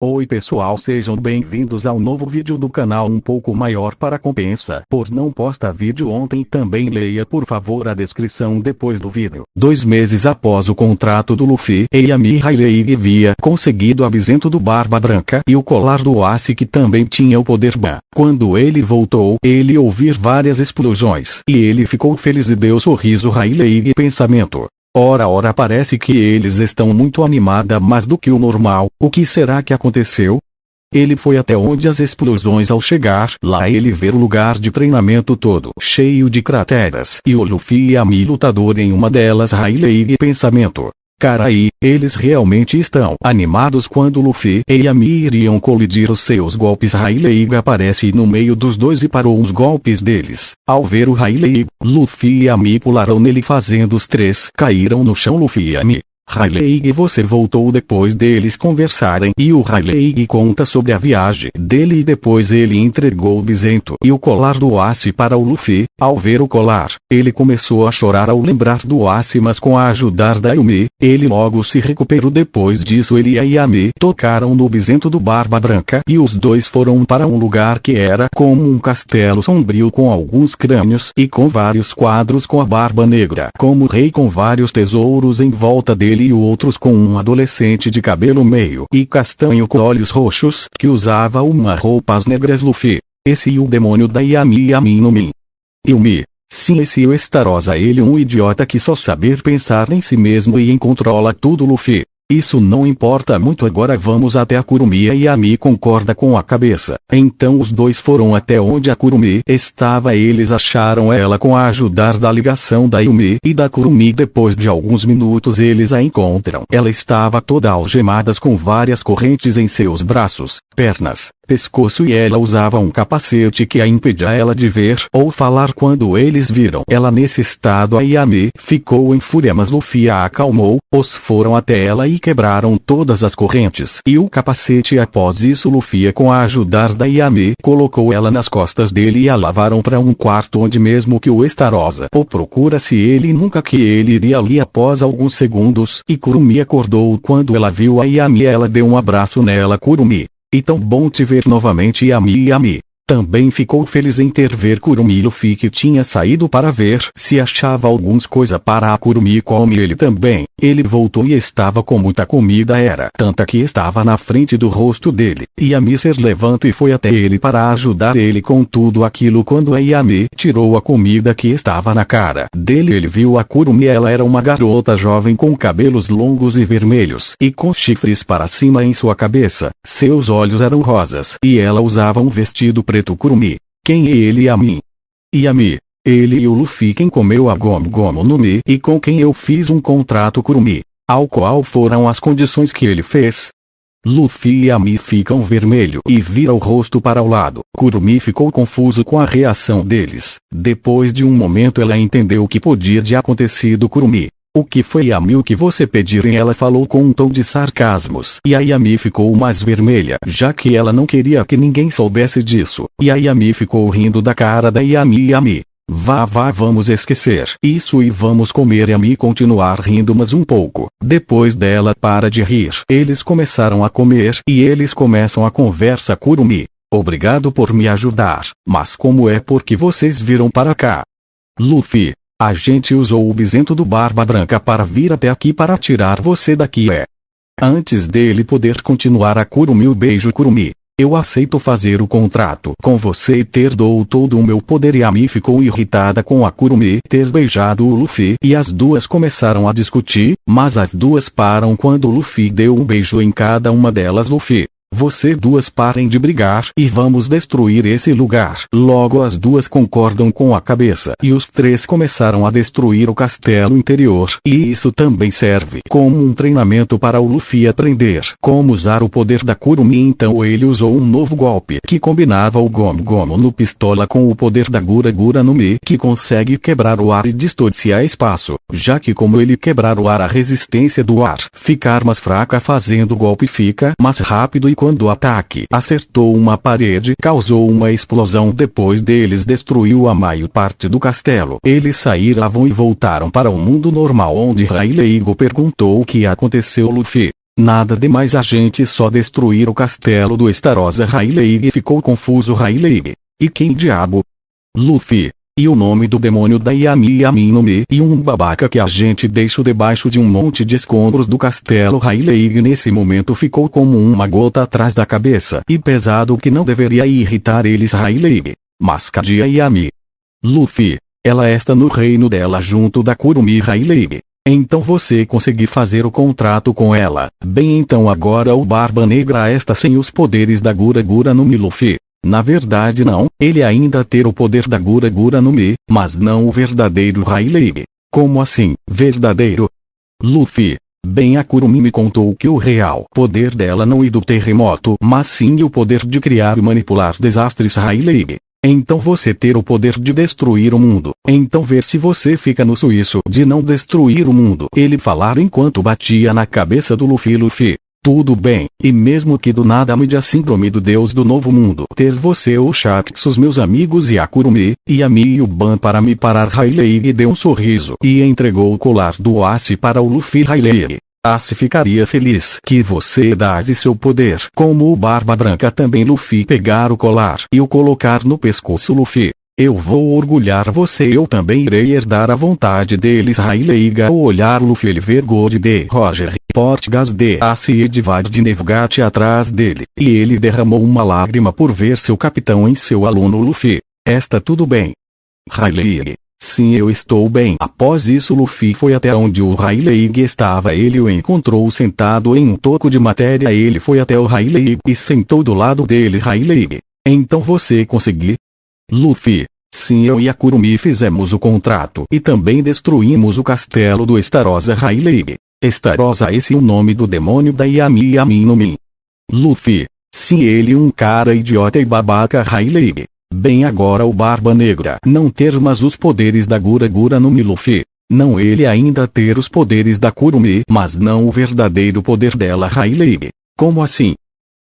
Oi pessoal, sejam bem-vindos ao novo vídeo do canal um pouco maior para compensa por não posta vídeo ontem. Também leia por favor a descrição depois do vídeo. 2 meses após o contrato do Luffy, Yami Rayleigh havia conseguido o avisento do Barba Branca e o colar do Ace que também tinha o poder Ban. Quando ele voltou, ele ouviu várias explosões e ele ficou feliz e deu sorriso Rayleigh pensamento. Ora, parece que eles estão muito animada mais do que o normal. O que será que aconteceu? Ele foi até onde as explosões ao chegar lá ele vê o lugar de treinamento todo cheio de crateras e o Luffy e Yami lutador em uma delas. Rayleigh pensamento. Carai, eles realmente estão animados quando Luffy e Yami iriam colidir os seus golpes. Rayleigh aparece no meio dos dois e parou os golpes deles. Ao ver o Rayleigh, Luffy e Yami pularam nele fazendo os três caíram no chão. Luffy e Yami. Rayleigh, você voltou depois deles conversarem e o Rayleigh conta sobre a viagem dele e depois ele entregou o bisento e o colar do Ace para o Luffy. Ao ver o colar, ele começou a chorar ao lembrar do Ace, mas com a ajuda da Yumi, ele logo se recuperou. Depois disso ele e a Yami tocaram no bisento do Barba Branca e os dois foram para um lugar que era como um castelo sombrio com alguns crânios e com vários quadros com a Barba Negra como rei com vários tesouros em volta dele e outros com um adolescente de cabelo meio e castanho com olhos roxos que usava uma roupas negras. Luffy, esse é o demônio da Yami no Min. Yumi, sim, esse é o Estarosa, ele um idiota que só saber pensar em si mesmo e em controla tudo. Luffy, isso não importa muito, agora vamos até a Kurumi. E Yami concorda com a cabeça. Então os dois foram até onde a Kurumi estava. Eles acharam ela com a ajuda da ligação da Yumi e da Kurumi. Depois de alguns minutos eles a encontram. Ela estava toda algemada com várias correntes em seus braços, pernas, pescoço e ela usava um capacete que a impedia ela de ver ou falar. Quando eles viram ela nesse estado, a Yami ficou em fúria, mas Luffy a acalmou. Os foram até ela e quebraram todas as correntes e o capacete. Após isso Luffy com a ajuda da Yami colocou ela nas costas dele e a levaram para um quarto onde mesmo que o Estarosa o procura-se ele nunca que ele iria ali. Após alguns segundos e Kurumi acordou quando ela viu a Yami, ela deu um abraço nela. Kurumi, e tão bom te ver novamente. Yami também ficou feliz em ter ver Kurumi. Luffy que tinha saído para ver se achava alguns coisa para a Kurumi come ele também. Ele voltou e estava com muita comida, era tanta que estava na frente do rosto dele. Yami se levantou e foi até ele para ajudar ele com tudo aquilo. Quando a Yami tirou a comida que estava na cara dele, ele viu a Kurumi. Ela era uma garota jovem com cabelos longos e vermelhos e com chifres para cima em sua cabeça. Seus olhos eram rosas e ela usava um vestido preto. Kurumi, quem é ele? Yami, ele e o Luffy quem comeu a Gomu no Mi e com quem eu fiz um contrato. Kurumi, ao qual foram as condições que ele fez? Luffy e Yami ficam vermelho e vira o rosto para o lado. Kurumi ficou confuso com a reação deles. Depois de um momento ela entendeu o que podia ter acontecido. Kurumi, o que foi? Yami, o que você pedirem? Ela falou com um tom de sarcasmos e a Yami ficou mais vermelha já que ela não queria que ninguém soubesse disso. E a Yami ficou rindo da cara da Yami. Vá, vamos esquecer isso e vamos comer. Yami continuar rindo mas um pouco. Depois dela para de rir. Eles começaram a comer e eles começam a conversa. Kurumi, obrigado por me ajudar, mas como é porque vocês viram para cá? Luffy, a gente usou o bisento do Barba Branca para vir até aqui para tirar você daqui. Antes dele poder continuar a Kurumi, o beijo. Kurumi, eu aceito fazer o contrato com você e ter dou todo o meu poder. Yami ficou irritada com a Kurumi ter beijado o Luffy e as duas começaram a discutir, mas as duas param quando o Luffy deu um beijo em cada uma delas. Luffy, você duas parem de brigar e vamos destruir esse lugar. Logo as duas concordam com a cabeça e os três começaram a destruir o castelo interior e isso também serve como um treinamento para o Luffy aprender como usar o poder da Kurumi. Então ele usou um novo golpe que combinava o Gomu no pistola com o poder da Gura no Mi que consegue quebrar o ar e distorcer espaço, já que como ele quebrar o ar a resistência do ar ficar mais fraca fazendo o golpe fica mais rápido e quando o ataque acertou uma parede causou uma explosão. Depois deles destruiu a maior parte do castelo. Eles saíram e voltaram para o mundo normal onde Rayleigh perguntou o que aconteceu. Luffy, Nada demais, a gente só destruir o castelo do Starossa. Rayleigh ficou confuso. Rayleigh, e quem diabo? Luffy. E o nome do demônio da Yami no Mi, e um babaca que a gente deixou debaixo de um monte de escombros do castelo. Rayleigh nesse momento ficou como uma gota atrás da cabeça e pesado que não deveria irritar eles. Rayleigh, mas cadê a Yami? Luffy, ela está no reino dela junto da Kurumi. Rayleigh, então você conseguiu fazer o contrato com ela. Bem, então agora o Barba Negra está sem os poderes da Gura Gura no Mi. Luffy, na verdade não, ele ainda ter o poder da Gura Gura no Mi, mas não o verdadeiro. Rayleigh, como assim, verdadeiro? Luffy, bem, a Kurumi me contou que o real poder dela não é do terremoto, mas sim o poder de criar e manipular desastres. Rayleigh, então você ter o poder de destruir o mundo, então ver se você fica no suíço de não destruir o mundo. Ele falar enquanto batia na cabeça do Luffy. Luffy, tudo bem, e mesmo que do nada me dê a síndrome do deus do novo mundo, ter você, o Shanks, os meus amigos e a Kurumi, e a Mi e o Ban para me parar. Rayleigh deu um sorriso e entregou o colar do Ace para o Luffy. Rayleigh, Ace ficaria feliz que você desse seu poder como o Barba Branca também. Luffy pegar o colar e o colocar no pescoço. Luffy, eu vou orgulhar você, eu também irei herdar a vontade deles. Rayleigh ao olhar Luffy, ele ver Gold de Roger, Portgas de Ace e Edward de Nevgat atrás dele, e ele derramou uma lágrima por ver seu capitão em seu aluno. Luffy, está tudo bem? Rayleigh, sim, eu estou bem. Após isso Luffy foi até onde o Rayleigh estava. Ele o encontrou sentado em um toco de matéria. Ele foi até o Rayleigh e sentou do lado dele. Rayleigh, então você conseguiu? Luffy, sim, eu e a Kurumi fizemos o contrato e também destruímos o castelo do Starossa. Rayleigh, Starossa, esse é o nome do demônio da Yami no Mi. Luffy, sim, ele um cara idiota e babaca. Rayleigh, bem, agora o Barba Negra não ter mais os poderes da Gura Gura no Mi. Luffy, não, ele ainda ter os poderes da Kurumi, mas não o verdadeiro poder dela. Rayleigh, como assim?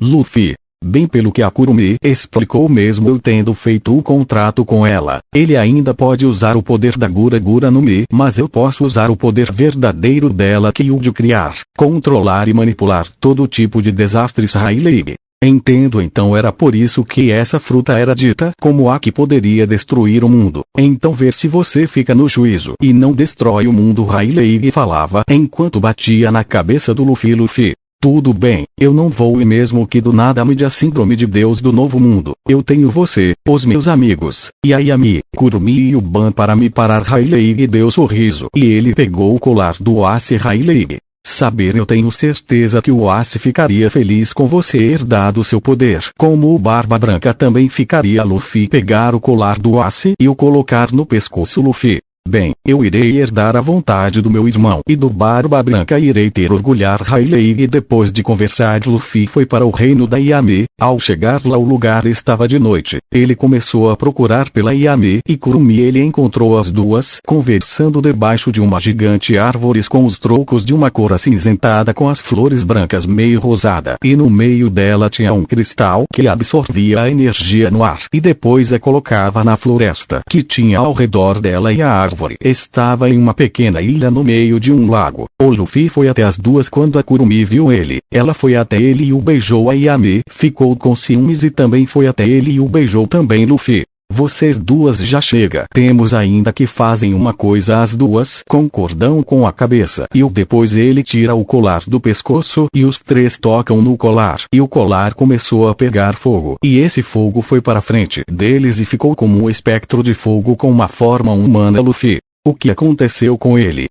Luffy, bem, pelo que a Kurumi explicou, mesmo eu tendo feito o contrato com ela, ele ainda pode usar o poder da Gura Gura no Mi, mas eu posso usar o poder verdadeiro dela, que é o de criar, controlar e manipular todo tipo de desastres. Rayleigh, entendo, então era por isso que essa fruta era dita como a que poderia destruir o mundo. Então ver se você fica no juízo e não destrói o mundo. Rayleigh falava enquanto batia na cabeça do Luffy. Luffy, tudo bem, eu não vou, e mesmo que do nada me dê a síndrome de deus do novo mundo, eu tenho você, os meus amigos, e a Yami, Kurumi e o Ban para me parar. Rayleigh deu sorriso e ele pegou o colar do Ace. Rayleigh, saber, eu tenho certeza que o Ace ficaria feliz com você herdado seu poder, como o Barba Branca também ficaria. Luffy pegar o colar do Ace e o colocar no pescoço. Luffy, bem, eu irei herdar a vontade do meu irmão e do Barba Branca, irei ter orgulhar. Rayleigh depois de conversar, Luffy foi para o reino da Yami. Ao chegar lá o lugar estava de noite. Ele começou a procurar pela Yami e Kurumi. Ele encontrou as duas conversando debaixo de uma gigante árvore com os troncos de uma cor acinzentada com as flores brancas meio rosada, e no meio dela tinha um cristal que absorvia a energia no ar e depois a colocava na floresta que tinha ao redor dela, e a árvore estava em uma pequena ilha no meio de um lago. O Luffy foi até as duas quando a Kurumi viu ele. Ela foi até ele e o beijou. A Yami ficou com ciúmes e também foi até ele e o beijou também. Luffy, vocês duas já chega. Temos ainda que fazem uma coisa. As duas concordam com a cabeça e depois ele tira o colar do pescoço e os três tocam no colar e o colar começou a pegar fogo, e esse fogo foi para frente deles e ficou como um espectro de fogo com uma forma humana. Luffy, o que aconteceu com ele?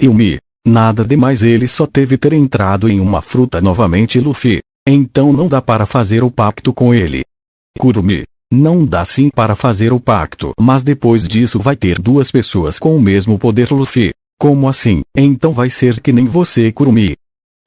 Yumi, nada demais, ele só teve ter entrado em uma fruta novamente. Luffy, então não dá para fazer o pacto com ele. Kurumi, não dá sim para fazer o pacto, mas depois disso vai ter duas pessoas com o mesmo poder. Luffy, como assim? Então vai ser que nem você. Kurumi,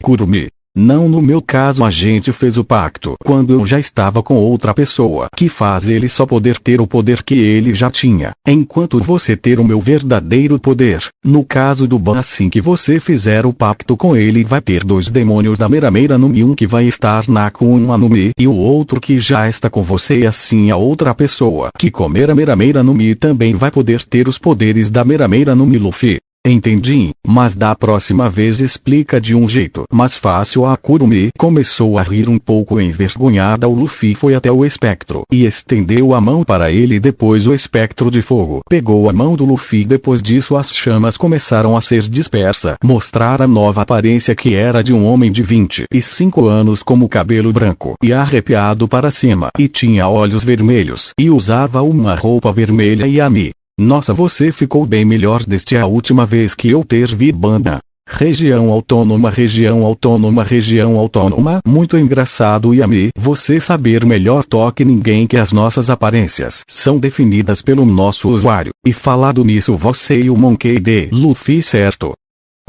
Kurumi, não, no meu caso a gente fez o pacto quando eu já estava com outra pessoa que faz ele só poder ter o poder que ele já tinha, enquanto você ter o meu verdadeiro poder. No caso do Ban, assim que você fizer o pacto com ele, vai ter dois demônios da Mera no Mi, um que vai estar na Akuma no Mi e o outro que já está com você, e assim a outra pessoa que comer a Mera no Mi também vai poder ter os poderes da Mera no Mi. Luffy, Entendi, mas da próxima vez explica de um jeito mais fácil. A Kurumi começou a rir um pouco envergonhada. O Luffy foi até o espectro e estendeu a mão para ele. Depois o espectro de fogo pegou a mão do Luffy. Depois disso as chamas começaram a ser dispersas, mostrar a nova aparência que era de um homem de 25 anos, como cabelo branco e arrepiado para cima, e tinha olhos vermelhos e usava uma roupa vermelha. Yami, nossa, você ficou bem melhor desde a última vez que eu ter vi banda. Região autônoma, região autônoma, região autônoma. Muito engraçado, Yami, você saber melhor toque ninguém que as nossas aparências são definidas pelo nosso usuário. E falado nisso, você e o Monkey D. Luffy, certo?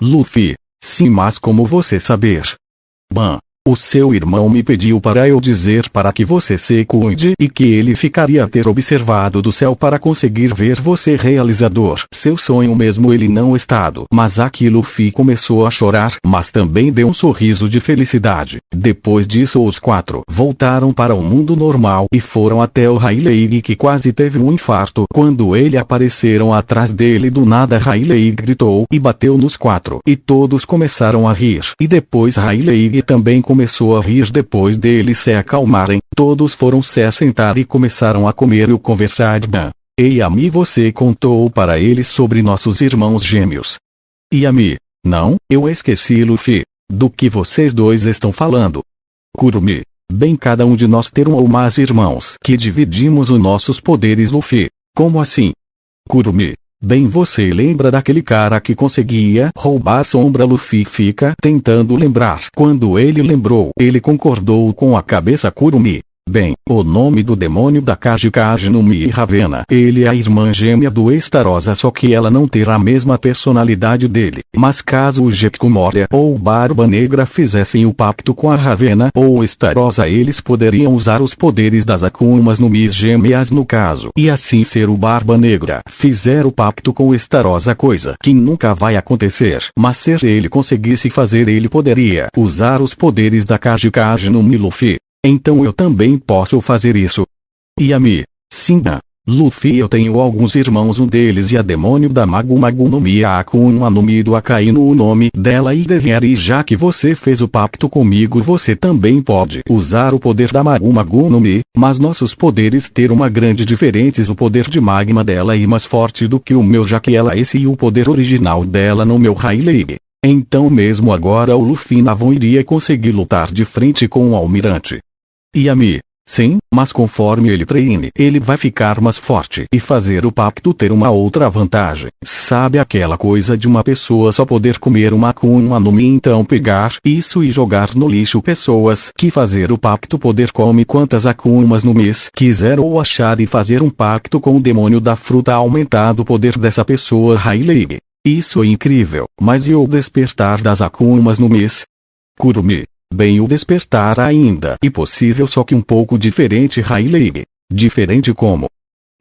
Luffy, sim, mas como você saber? Ban. O seu irmão me pediu para eu dizer para que você se cuide e que ele ficaria a ter observado do céu para conseguir ver você realizador. Seu sonho mesmo ele não estado. Mas aqui Luffy começou a chorar, mas também deu um sorriso de felicidade. Depois disso os quatro voltaram para o mundo normal e foram até o Rayleigh, que quase teve um infarto quando ele apareceram atrás dele. Do nada Rayleigh gritou e bateu nos quatro e todos começaram a rir. E depois Rayleigh também começou a rir. Depois deles se acalmarem, todos foram se assentar e começaram a comer e conversar. Ei Yami, você contou para eles sobre nossos irmãos gêmeos? Yami, não, eu esqueci. Luffy, do que vocês dois estão falando? Kurumi, bem, cada um de nós ter um ou mais irmãos que dividimos os nossos poderes. Luffy, como assim? Kurumi, bem, você lembra daquele cara que conseguia roubar sombra? Luffy fica tentando lembrar. Quando ele lembrou, ele concordou com a cabeça. Kurumi, bem, o nome do demônio da Kajikaji no Mi Ravena. Ele é a irmã gêmea do Estarosa, só que ela não terá a mesma personalidade dele. Mas caso o Gekko Moria ou Barba Negra fizessem o pacto com a Ravena ou Estarosa, eles poderiam usar os poderes das Akumas no Mi gêmeas no caso. E assim ser o Barba Negra fizer o pacto com o Estarosa, coisa que nunca vai acontecer. Mas se ele conseguisse fazer, ele poderia usar os poderes da Kajikaji no Mi. Luffy, então eu também posso fazer isso? Yami, sim. Luffy, eu tenho alguns irmãos, um deles é a demônio da Maguma no Mi, a Akuma no Mi do Akainu, o nome dela e e já que você fez o pacto comigo, você também pode usar o poder da Maguma no Mi, mas nossos poderes ter uma grande diferença. O poder de magma dela é mais forte do que o meu, já que ela esse e o poder original dela no meu Rayleigh. Então mesmo agora o Luffy não iria conseguir lutar de frente com o almirante. Yami, sim, mas conforme ele treine, ele vai ficar mais forte e fazer o pacto ter uma outra vantagem. Sabe aquela coisa de uma pessoa só poder comer uma Akuma no Mi, então pegar isso e jogar no lixo? Pessoas que fazer o pacto poder come quantas Akumas no Mi quiser, ou achar e fazer um pacto com o demônio da fruta, aumentado o poder dessa pessoa Rayleigh. Isso é incrível, mas e o despertar das Akumas no Mi? Kurumi, bem, o despertar ainda é possível, só que um pouco diferente. Rayleigh, diferente como?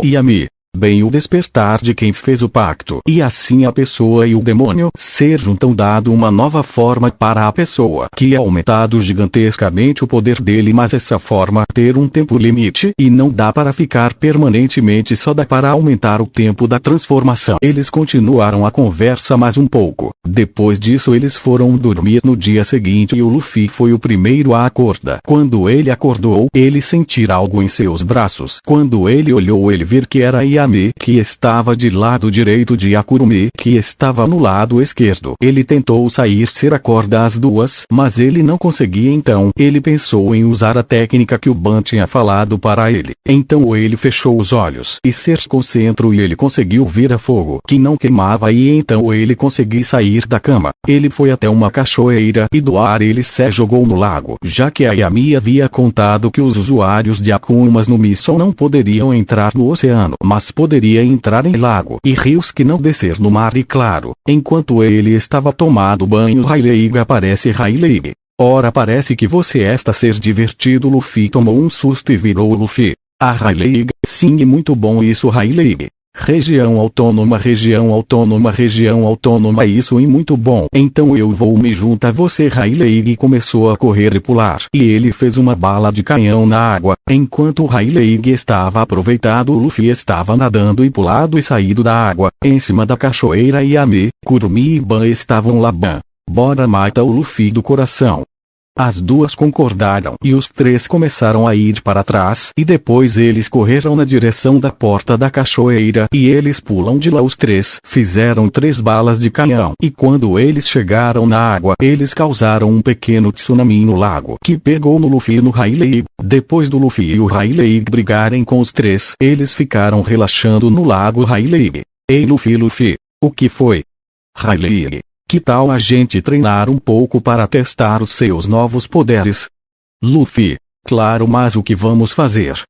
Yami, bem, o despertar de quem fez o pacto, e assim a pessoa e o demônio ser juntam, dado uma nova forma para a pessoa, que é aumentado gigantescamente o poder dele, mas essa forma ter um tempo limite e não dá para ficar permanentemente, só dá para aumentar o tempo da transformação. Eles continuaram a conversa mais um pouco. Depois disso eles foram dormir no dia seguinte e o Luffy foi o primeiro a acordar. Quando ele acordou, ele sentiu algo em seus braços. Quando ele olhou, ele viu que era Yami, que estava de lado direito de Kurumi, que estava no lado esquerdo. Ele tentou sair ser a corda as duas, mas ele não conseguia. Então ele pensou em usar a técnica que o Ban tinha falado para ele. Então ele fechou os olhos e se concentrou e ele conseguiu ver a fogo que não queimava, e então ele conseguiu sair da cama. Ele foi até uma cachoeira e do ar ele se jogou no lago, já que a Yami havia contado que os usuários de Akumas no Mi só não poderiam entrar no oceano, mas poderia entrar em lago e rios que não descer no mar. E claro, enquanto ele estava tomando banho, Rayleigh aparece. Rayleigh, ora, parece que você está ser divertido. Luffy tomou um susto e virou Luffy. Ah, Rayleigh, sim, muito bom isso. Rayleigh, Região autônoma, região autônoma, região autônoma. Isso e muito bom. Então eu vou me juntar a você. Rayleigh começou a correr e pular. E ele fez uma bala de canhão na água. Enquanto Rayleigh estava aproveitado, Luffy estava nadando e pulado e saído da água. Em cima da cachoeira, Yami, Kurumi e Ban estavam lá. Ban, bora mata o Luffy do coração. As duas concordaram e os três começaram a ir para trás e depois eles correram na direção da porta da cachoeira e eles pulam de lá. Os três fizeram 3 balas de canhão e quando eles chegaram na água eles causaram um pequeno tsunami no lago que pegou no Luffy e no Rayleigh. Depois do Luffy e o Rayleigh brigarem com os três, eles ficaram relaxando no lago. Rayleigh: ei Luffy, o que foi? Rayleigh: que tal a gente treinar um pouco para testar os seus novos poderes? Luffy: claro, mas o que vamos fazer?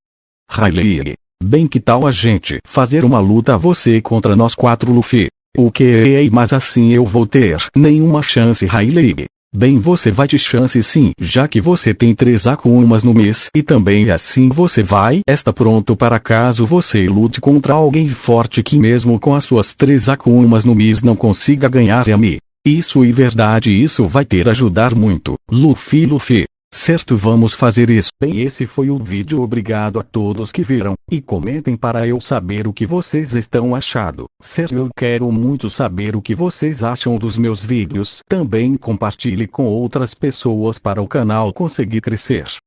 Rayleigh: bem, que tal a gente fazer uma luta você contra nós 4? Luffy: o que? Mas assim eu vou ter nenhuma chance. Rayleigh: bem, você vai ter chance sim, já que você tem 3 Akumas no mês e também assim você vai estar pronto para caso você lute contra alguém forte que mesmo com as suas 3 Akumas no mês não consiga ganhar. Yami: isso é verdade, isso vai ter ajudar muito. Luffy: certo, vamos fazer isso. Bem, esse foi o vídeo. Obrigado a todos que viram, e comentem para eu saber o que vocês estão achando. Sério, eu quero muito saber o que vocês acham dos meus vídeos. Também compartilhe com outras pessoas para o canal conseguir crescer.